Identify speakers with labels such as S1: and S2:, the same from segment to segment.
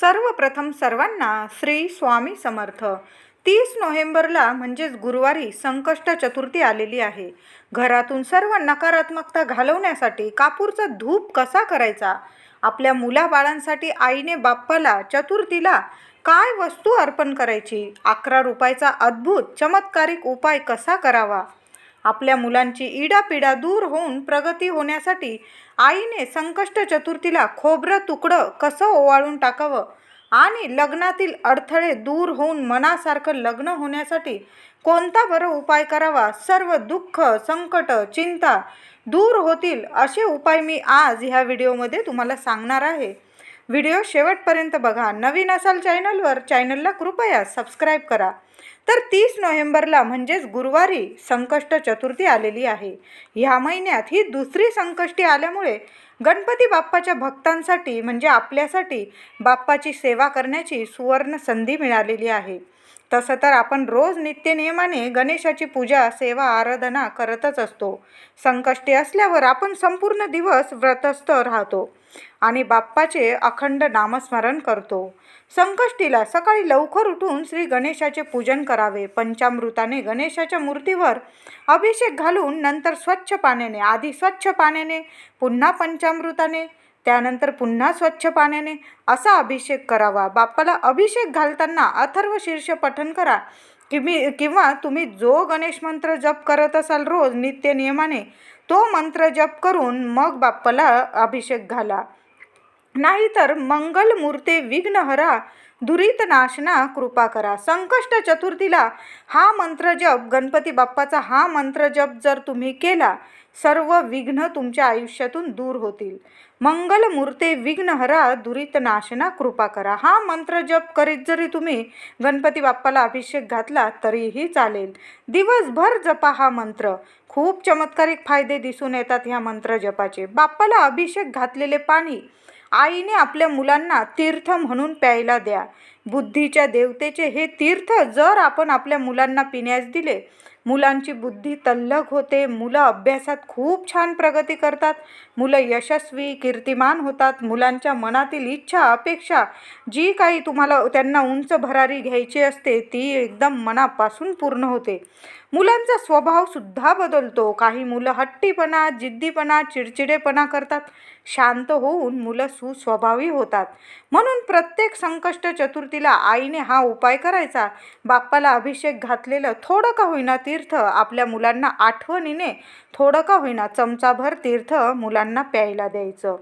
S1: सर्वप्रथम सर्वांना श्री स्वामी समर्थ. 30 नोव्हेंबरला म्हणजेच गुरुवारी संकष्ट चतुर्थी आलेली आहे. घरातून सर्व नकारात्मकता घालवण्यासाठी कापूरचा धूप कसा करायचा, आपल्या मुलाबाळांसाठी आईने बाप्पाला चतुर्थीला काय वस्तू अर्पण करायची, 11 रुपयाचा अद्भुत चमत्कारिक उपाय कसा करावा, आपल्या मुलांची इडापिडा दूर होऊन प्रगती होण्यासाठी आईने संकष्ट चतुर्थीला खोबरं तुकडं कसं ओवाळून टाकावं आणि लग्नातील अडथळे दूर होऊन मनासारखं लग्न होण्यासाठी कोणता बरं उपाय करावा, सर्व दुःख संकट चिंता दूर होतील असे उपाय मी आज ह्या व्हिडिओमध्ये तुम्हाला सांगणार आहे. व्हिडिओ शेवटपर्यंत बघा. नवीन असाल चॅनलला कृपया सबस्क्राईब करा. तर 30 नोव्हेंबरला म्हणजेच गुरुवारी संकष्ट चतुर्थी आलेली आहे. ह्या महिन्यात ही दुसरी संकष्टी आल्यामुळे गणपती बाप्पाच्या भक्तांसाठी म्हणजे आपल्यासाठी बाप्पाची सेवा करण्याची सुवर्ण संधी मिळालेली आहे. तसं तर आपण रोज नित्यनियमाने गणेशाची पूजा सेवा आराधना करतच असतो. संकष्टी असल्यावर आपण संपूर्ण दिवस व्रतस्थ राहतो आणि बाप्पाचे अखंड नामस्मरण करतो. संकष्टीला सकाळी लवकर उठून श्री गणेशाचे पूजन करावे. पंचामृताने गणेशाच्या मूर्तीवर अभिषेक घालून नंतर आधी स्वच्छ पाण्याने पुन्हा पंचामृताने त्यानंतर पुन्हा स्वच्छ पाण्याने असा अभिषेक करावा. बाप्पाला अभिषेक घालताना अथर्व शीर्ष पठण करा किंवा तुम्ही जो गणेश मंत्र जप करत असाल रोज नित्यनियमाने तो मंत्र जप करून मग बाप्पाला अभिषेक घाला. नाहीतर मंगल मूर्ते विघ्नहरा दुरित नाशना कृपा करा. संकष्ट चतुर्थीला हा मंत्र जप गणपती बाप्पाचा हा मंत्र जप जर तुम्ही केला सर्व विघ्न तुमच्या आयुष्यातून दूर होतील. मंगल मूर्ते विघ्नहरा दुरित नाशना कृपा करा हा मंत्र जप करीत जरी तुम्ही गणपती बाप्पाला अभिषेक घातला तरीही चालेल. दिवसभर जपा हा मंत्र. खूप चमत्कारिक फायदे दिसून येतात ह्या मंत्र जपाचे. बाप्पाला अभिषेक घातलेले पाणी आईने आपल्या मुलांना तीर्थ म्हणून प्यायला द्या. बुद्धीच्या देवतेचे हे तीर्थ जर आपण आपल्या मुलांना पिण्यास दिले मुलांची बुद्धी तल्लख होते. मुलं अभ्यासात खूप छान प्रगती करतात. मुलं यशस्वी कीर्तिमान होतात. मुलांच्या मनातील इच्छा अपेक्षा जी काही तुम्हाला त्यांना उंच भरारी घ्यायची असते ती एकदम मनापासून पूर्ण होते. मुलांचा स्वभाव सुद्धा बदलतो. काही मुलं हट्टीपणा जिद्दीपणा चिडचिडेपणा करतात. शांत होऊन मुलं सुस्वभावी होतात. म्हणून प्रत्येक संकष्ट चतुर्थीला आईने हा उपाय करायचा. बाप्पाला अभिषेक घातलेलं थोडं का होईना तीर्थ आपल्या मुलांना आठवणीने थोडं का होईना चमचाभर तीर्थ मुलांना प्यायला द्यायचं.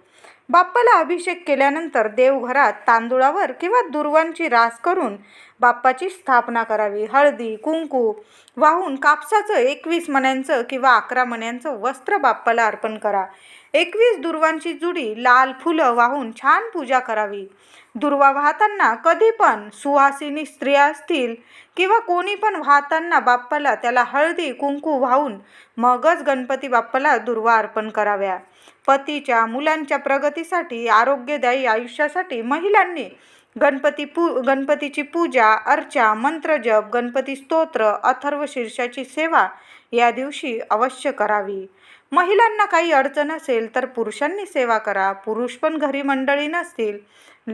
S1: बाप्पाला अभिषेक केल्यानंतर देवघरात तांदूळावर किंवा दुर्वांची रास करून बाप्पाची स्थापना करावी. हळदी कुंकू वाहून कापसाचं 21 मण्यांचं किंवा 11 मण्यांचं वस्त्र बाप्पाला अर्पण करा. 21 दुर्वांची जुडी लाल फुलं वाहून छान पूजा करावी. दुर्वा वाहताना कधी पण सुहासिनी स्त्रिया असतील किंवा कोणी पण वाहताना बाप्पाला त्याला हळदी कुंकू वाहून मगच गणपती बाप्पाला दुर्वा अर्पण कराव्या. पतीच्या मुलांच्या प्रगतीसाठी आरोग्यदायी आयुष्यासाठी महिलांनी गणपतीची पूजा अर्चा मंत्रजप गणपती स्तोत्र अथर्व शीर्षाची सेवा या दिवशी अवश्य करावी. महिलांना काही अडचण असेल तर पुरुषांनी सेवा करा. पुरुष पण घरी मंडळी नसतील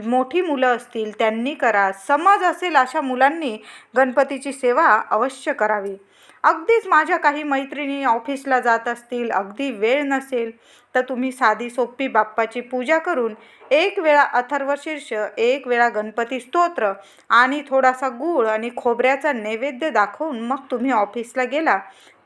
S1: मोठी मुलं असतील त्यांनी करा. समज असेल अशा मुलांनी गणपतीची सेवा अवश्य करावी. अगदीच माझ्या काही मैत्रिणी ऑफिसला जात असतील अगदी वेळ नसेल तर तुम्ही साधी सोपी बाप्पाची पूजा करून एक वेळा अथर्व शीर्ष एक वेळा गणपती स्तोत्र आणि थोडासा गूळ आणि खोबऱ्याचा नैवेद्य दाखवून मग तुम्ही ऑफिसला गेला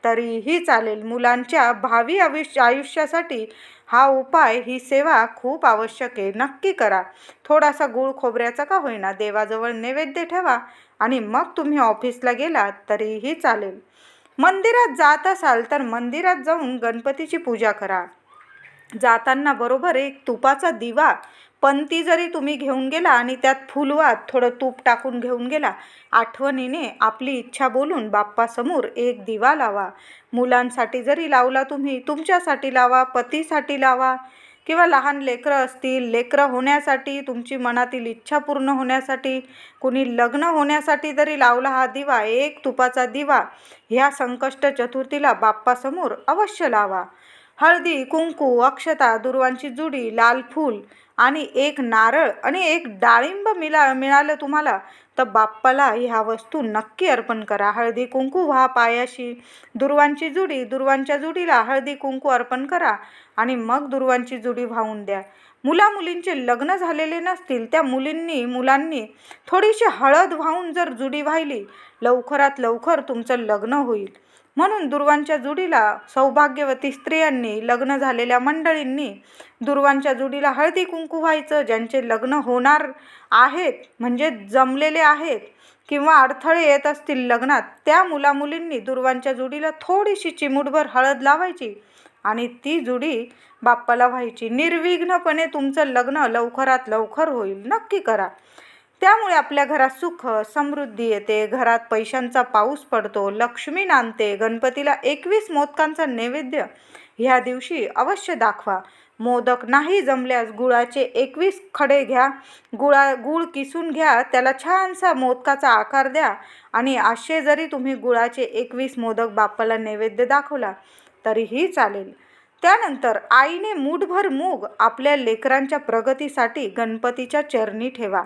S1: तरीही चालेल. मुलांच्या भावी आयुष्यासाठी हा उपाय ही सेवा खूप आवश्यक आहे. नक्की करा. थोडासा गूळ खोबऱ्याचा का होईना देवाजवळ नैवेद्य ठेवा आणि मग तुम्ही ऑफिसला गेलात तरीही चालेल. मंदिरात जात असाल तर मंदिरात जाऊन गणपतीची पूजा करा. जाताना बरोबर एक तुपाचा दिवा पंती जरी तुम्ही घेऊन गेला आणि त्यात फुलवात थोडं तूप टाकून घेऊन गेला आठवणीने आपली इच्छा बोलून बाप्पासमोर एक दिवा लावा. मुलांसाठी जरी लावला तुम्ही तुमच्यासाठी लावा, पतीसाठी लावा किंवा लहान लेकरं असतील लेकरं होण्यासाठी तुमची मनातील इच्छा पूर्ण होण्यासाठी कुणी लग्न होण्यासाठी जरी लावला हा दिवा एक तुपाचा दिवा ह्या संकष्ट चतुर्थीला बाप्पासमोर अवश्य लावा. हळदी कुंकू अक्षता दुर्वांची जुडी लाल फूल आणि एक नारळ आणि एक डाळिंब मिळालं तुम्हाला तर बाप्पाला ह्या वस्तू नक्की अर्पण करा. हळदी कुंकू व्हा पायाशी. दुर्वांची जुडी, दुर्वांच्या जुडीला हळदी कुंकू अर्पण करा आणि मग दुर्वांची जुडी वाहून द्या. मुलींचे लग्न झालेले नसतील त्या मुलांनी थोडीशी हळद वाहून जर जुडी वाहिली लवकरात लवकर तुमचं लग्न होईल. म्हणून दुर्वांच्या जुडीला सौभाग्यवती स्त्रियांनी, लग्न झालेल्या मंडळींनी दुर्वांच्या जुडीला हळदी कुंकू व्हायचं. ज्यांचे लग्न होणार आहेत म्हणजे जमलेले आहेत किंवा अडथळे येत असतील लग्नात त्या मुलींनी दुर्वांच्या जुडीला थोडीशी चिमूटभर हळद लावायची आणि ती जुडी बाप्पाला व्हायची. निर्विघ्नपणे तुमचं लग्न लवकरात लवकर होईल. नक्की करा. त्यामुळे आपल्या घरात सुख समृद्धी येते, घरात पैशांचा पाऊस पडतो, लक्ष्मी नांदते. गणपतीला 21 मोदकांचा नैवेद्य ह्या दिवशी अवश्य दाखवा. मोदक नाही जमल्यास गुळाचे 21 खडे घ्या. गुळ किसून घ्या, त्याला छानसा मोदकाचा आकार द्या आणि असे जरी तुम्ही गुळाचे 21 मोदक बाप्पाला नैवेद्य दाखवला तरीही चालेल. त्यानंतर आईने मूठभर मूग आपल्या लेकरांच्या प्रगतीसाठी गणपतीच्या चरणी ठेवा.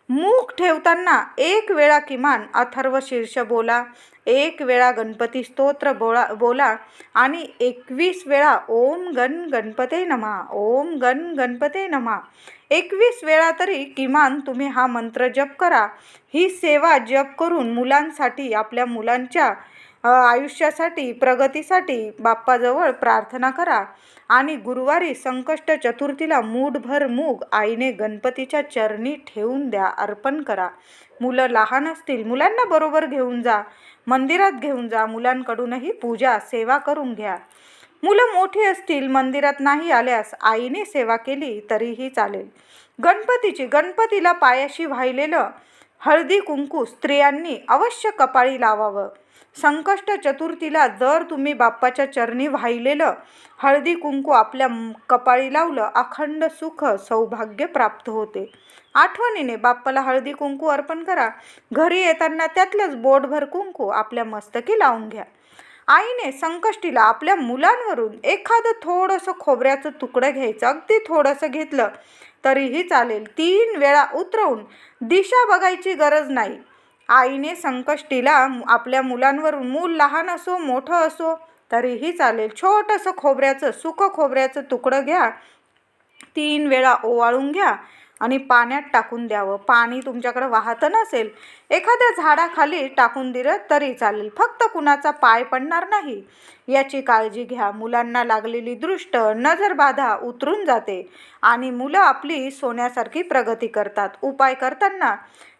S1: मूग ठेवताना एक वेळा किमान अथर्व शीर्ष बोला, एक वेळा गणपती स्तोत्र बोला आणि 21 वेळा ओम गण गणपते नमः, ओम गण गणपते नमः 21 वेळा तरी किमान तुम्ही हा मंत्र जप करा. ही सेवा जप करून मुलांसाठी, आपल्या मुलांच्या आयुष्यासाठी, प्रगतीसाठी बाप्पाजवळ प्रार्थना करा आणि गुरुवारी संकष्ट चतुर्थीला मूठभर मूग आईने गणपतीच्या चरणी ठेवून द्या, अर्पण करा. मुलं लहान असतील मुलांना बरोबर घेऊन जा, मंदिरात घेऊन जा, मुलांकडूनही पूजा सेवा करून घ्या. मुलं मोठी असतील मंदिरात नाही आल्यास आईने सेवा केली तरीही चालेल. गणपतीला पायाशी वाहिलेलं हळदी कुंकू स्त्रियांनी अवश्य कपाळी लावावं. संकष्ट चतुर्थीला जर तुम्ही बाप्पाच्या चरणी वाहिलेलं हळदी कुंकू आपल्या कपाळी लावलं अखंड सुख सौभाग्य प्राप्त होते. आठवणीने बाप्पाला हळदी कुंकू अर्पण करा. घरी येताना त्यातलंच बोटभर कुंकू आपल्या मस्तकी लावून घ्या. आईने संकष्टीला आपल्या मुलांवरून एखादं थोडंसं खोबऱ्याचं तुकडं घ्यायचं, अगदी थोडंसं घेतलं तरीही चालेल. 3 वेळा उतरवून दिशा बघायची गरज नाही. आईने संकष्टीला आपल्या मुलांवरून, मूल लहान असो मोठं असो तरीही चालेल, छोटंसं सुकं खोबऱ्याचं तुकडं घ्या, 3 वेळा ओवाळून घ्या आणि पाण्यात टाकून द्यावं. पाणी तुमच्याकडे वाहतं नसेल एखाद्या झाडाखाली टाकून दिलं तरी चालेल. फक्त कुणाचा पाय पडणार नाही याची काळजी घ्या. मुलांना लागलेली दृष्ट नजरबाधा उतरून जाते आणि मुलं आपली सोन्यासारखी प्रगती करतात. उपाय करताना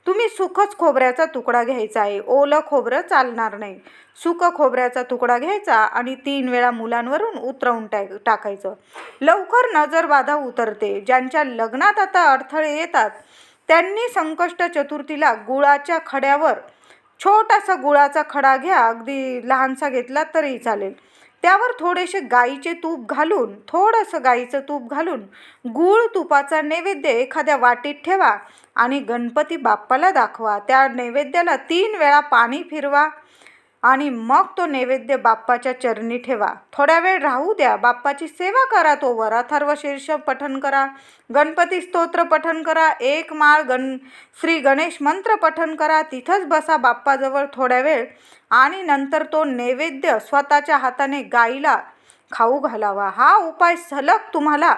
S1: तुम्ही सुकंच खोबऱ्याचा तुकडा घ्यायचा आहे, ओलं खोबरं चालणार नाही. सुकं खोबऱ्याचा तुकडा घ्यायचा आणि 3 वेळा मुलांवरून उतरवून टाकायचं. लवकर नजरबाधा उतरते. ज्यांच्या लग्नात आता अडथळे येतात त्यांनी संकष्ट चतुर्थीला गुळाच्या खड्यावर छोटासा गुळाचा खडा घ्या, अगदी लहानसा घेतला तरी चालेल. त्यावर थोडेसे गाईचं तूप घालून गूळ तुपाचा नैवेद्य एखाद्या वाटीत ठेवा आणि गणपती बाप्पाला दाखवा. त्या नैवेद्याला 3 वेळा पाणी फिरवा आणि मग तो नैवेद्य बाप्पाच्या चरणी ठेवा. थोड्या वेळ राहू द्या. बाप्पाची सेवा करा. तोवर अथर्व शीर्ष पठण करा, गणपती स्तोत्र पठण करा, एक माळ श्री गणेश मंत्र पठण करा. तिथंच बसा बाप्पाजवळ थोड्या वेळ आणि नंतर तो नैवेद्य स्वतःच्या हाताने गाईला खाऊ घालावा. हा उपाय सलग तुम्हाला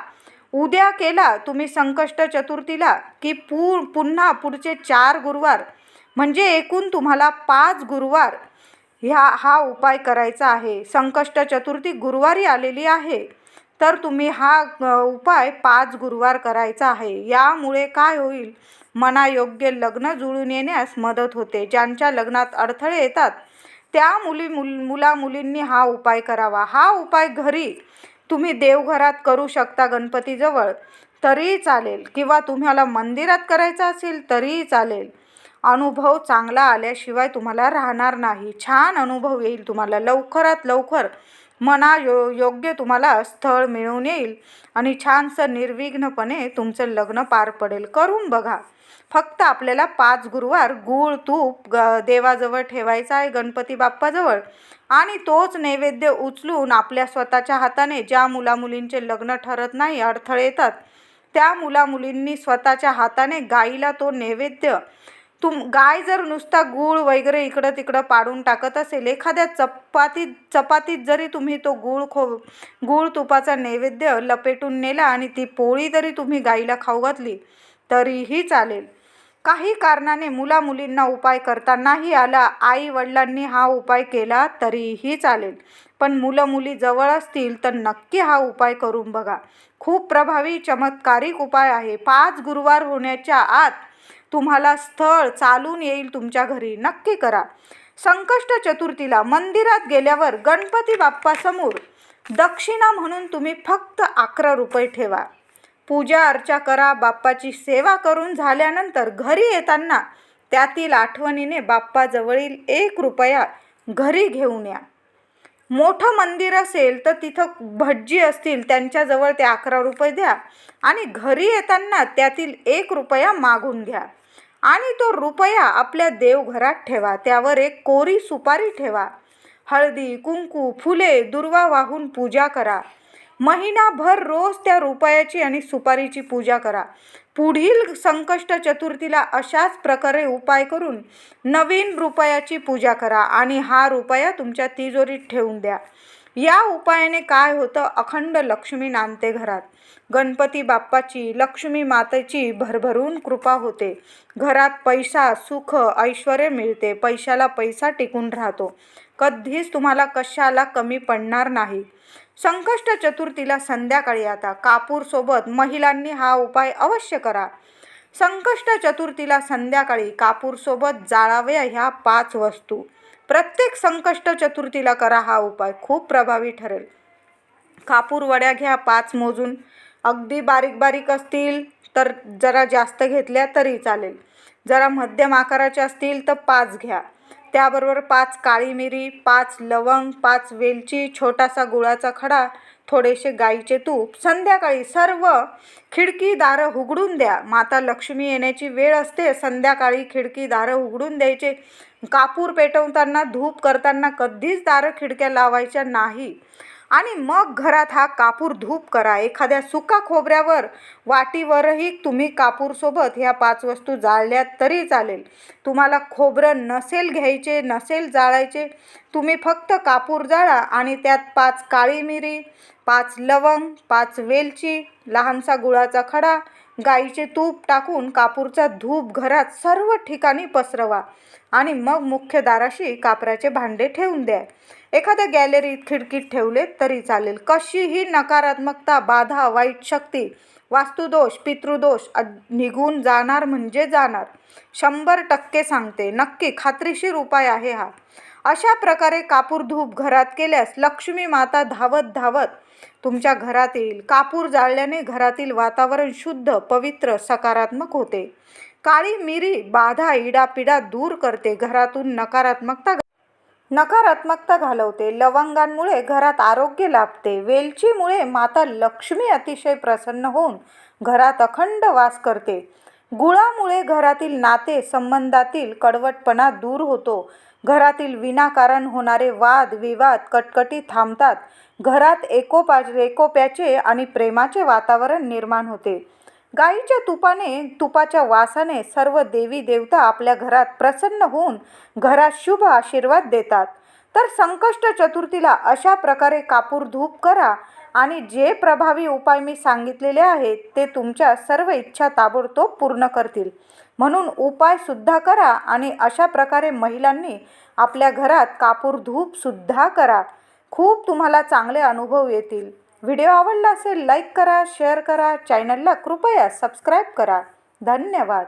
S1: उद्या केला तुम्ही संकष्ट चतुर्थीला की पुन्हा पुढचे 4 गुरुवार म्हणजे एकूण तुम्हाला 5 गुरुवार हा उपाय करायचा आहे. संकष्ट चतुर्थी गुरुवारी आलेली आहे तर तुम्ही हा उपाय 5 गुरुवार करायचा आहे. यामुळे काय होईल, मनायोग्य लग्न जुळून येण्यास मदत होते. ज्यांच्या लग्नात अडथळे येतात त्या मुलींनी हा उपाय करावा. हा उपाय घरी तुम्ही देवघरात करू शकता, गणपतीजवळ तरीही चालेल किंवा तुम्हाला मंदिरात करायचा असेल तरीही चालेल. अनुभव चांगला आल्याशिवाय तुम्हाला राहणार नाही. छान अनुभव येईल तुम्हाला. लवकरात लवकर योग्य तुम्हाला स्थळ मिळून येईल आणि छानसं निर्विघ्नपणे तुमचं लग्न पार पडेल. करून बघा. फक्त आपल्याला 5 गुरुवार गूळ तूप देवाजवळ ठेवायचा आहे, गणपती बाप्पाजवळ, आणि तोच नैवेद्य उचलून आपल्या स्वतःच्या हाताने ज्या मुलींचे लग्न ठरत नाही, अडथळे येतात त्या मुलामुलींनी स्वतःच्या हाताने गाईला तो नैवेद्य गाय जर नुसता गूळ वगैरे इकडं तिकडं पाडून टाकत असेल, एखाद्या चपातीत जरी तुम्ही तो गूळ तुपाचा नैवेद्य लपेटून नेला आणि ती पोळी जरी तुम्ही गाईला खाऊ घातली तरीही चालेल. काही कारणाने मुलामुलींना उपाय करता नाही आला, आई वडिलांनी हा उपाय केला तरीही चालेल, पण मुलं मुली जवळ असतील तर नक्की हा उपाय करून बघा. खूप प्रभावी चमत्कारिक उपाय आहे. 5 गुरुवार होण्याच्या आत तुम्हाला स्थळ चालून येईल तुमच्या घरी. नक्की करा. संकष्ट चतुर्थीला मंदिरात गेल्यावर गणपती बाप्पासमोर दक्षिणा म्हणून तुम्ही फक्त 11 रुपये ठेवा. पूजा अर्चा करा. बाप्पाची सेवा करून झाल्यानंतर घरी येताना त्यातील आठवणीने बाप्पाजवळील 1 रुपया घरी घेऊन या. मोठं मंदिर असेल तर तिथं भटजी असतील, त्यांच्याजवळ ते 11 रुपये द्या आणि घरी येताना त्यातील 1 रुपया मागून घ्या आणि तो रुपया आपल्या देवघरात ठेवा. त्यावर एक कोरी सुपारी ठेवा. हळदी, कुंकू, फुले, दुर्वा वाहून पूजा करा. महिनाभर रोज त्या रुपयाची आणि सुपारीची पूजा करा. पुढील संकष्ट चतुर्थीला अशाच प्रकारे उपाय करून नवीन रुपयाची पूजा करा आणि हा रुपया तुमच्या तिजोरीत ठेवून द्या. या उपायाने काय होतं, अखंड लक्ष्मी नांदते घरात. गणपती बाप्पाची, लक्ष्मी मातेची भरभरून कृपा होते. घरात पैसा, सुख, ऐश्वर्य मिळते. पैशाला पैसा टिकून राहतो. कधीच तुम्हाला कशाला कमी पडणार नाही. संकष्ट चतुर्थीला संध्याकाळी आता कापूरसोबत महिलांनी हा उपाय अवश्य करा. संकष्ट चतुर्थीला संध्याकाळी कापूरसोबत जाळाव्या ह्या 5 वस्तू. प्रत्येक संकष्ट चतुर्थीला करा हा उपाय. खूप प्रभावी ठरेल. कापूर वड्या घ्या 5 मोजून. अगदी बारीक बारीक असतील तर जरा जास्त घेतल्या तरी चालेल. जरा मध्यम आकाराच्या असतील तर 5 घ्या. त्याबरोबर 5 काळी मिरी, 5 लवंग, 5 वेलची, छोटासा गुळाचा खडा, थोडेसे गाईचे तूप. संध्याकाळी सर्व खिडकी दारं उघडून द्या. माता लक्ष्मी येण्याची वेळ असते. संध्याकाळी खिडकी दारं उघडून द्यायचे. कापूर पेटवताना, धूप करताना कधीच दारं खिडक्या लावायच्या नाही आणि मग घरात हा कापूर धूप करा. एखाद्या सुका खोबऱ्यावर, वाटीवरही तुम्ही कापूरसोबत ह्या 5 वस्तू जाळल्या तरी चालेल. तुम्हाला खोबरं नसेल घ्यायचे, नसेल जाळायचे, तुम्ही फक्त कापूर जाळा आणि त्यात 5 काळी मिरी, 5 लवंग, 5 वेलची, लहानसा गुळाचा खडा, गाईचे तूप टाकून कापूरचा धूप घरात सर्व ठिकाणी पसरवा आणि मग मुख्य दाराशी कापराचे भांडे ठेवून द्या. एखाद्या गॅलरीत, खिडकीत ठेवले तरी चालेल. कशीही नकारात्मकता, बाधा, वाईट शक्ती, वास्तुदोष, पितृदोष निघून जाणार म्हणजे जाणार. 100% सांगते. नक्की खात्रीशीर उपाय आहे हा. अशा प्रकारे कापूर धूप घरात केल्यास लक्ष्मी माता धावत धावत तुमच्या घरात येईल. कापूर जाळल्याने घरातील वातावरण शुद्ध, पवित्र, सकारात्मक होते. काळी मिरी बाधा, इडापिडा दूर करते. घरातून नकारात्मकता घालवते. लवंगांमुळे घरात आरोग्य लाभते. वेलचीमुळे माता लक्ष्मी अतिशय प्रसन्न होऊन घरात अखंड वास करते. गुळामुळे घरातील नाते संबंधातील कडवटपणा दूर होतो. घरातील विनाकारण होणारे वाद विवाद, कटकटी थांबतात. घरात एकोप्याचे आणि प्रेमाचे वातावरण निर्माण होते. गाईच्या तुपाच्या वासाने सर्व देवी देवता आपल्या घरात प्रसन्न होऊन घरात शुभ आशीर्वाद देतात. तर संकष्ट चतुर्थीला अशा प्रकारे कापूर धूप करा आणि जे प्रभावी उपाय मी सांगितलेले आहेत ते तुमच्या सर्व इच्छा ताबडतोब पूर्ण करतील. म्हणून उपाय सुद्धा करा आणि अशा प्रकारे महिलांनी आपल्या घरात कापूर धूप सुद्धा करा. खूप तुम्हाला चांगले अनुभव येतील. व्हिडिओ आवडला असेल लाईक करा, शेअर करा, चॅनलला कृपया सबस्क्राईब करा. धन्यवाद.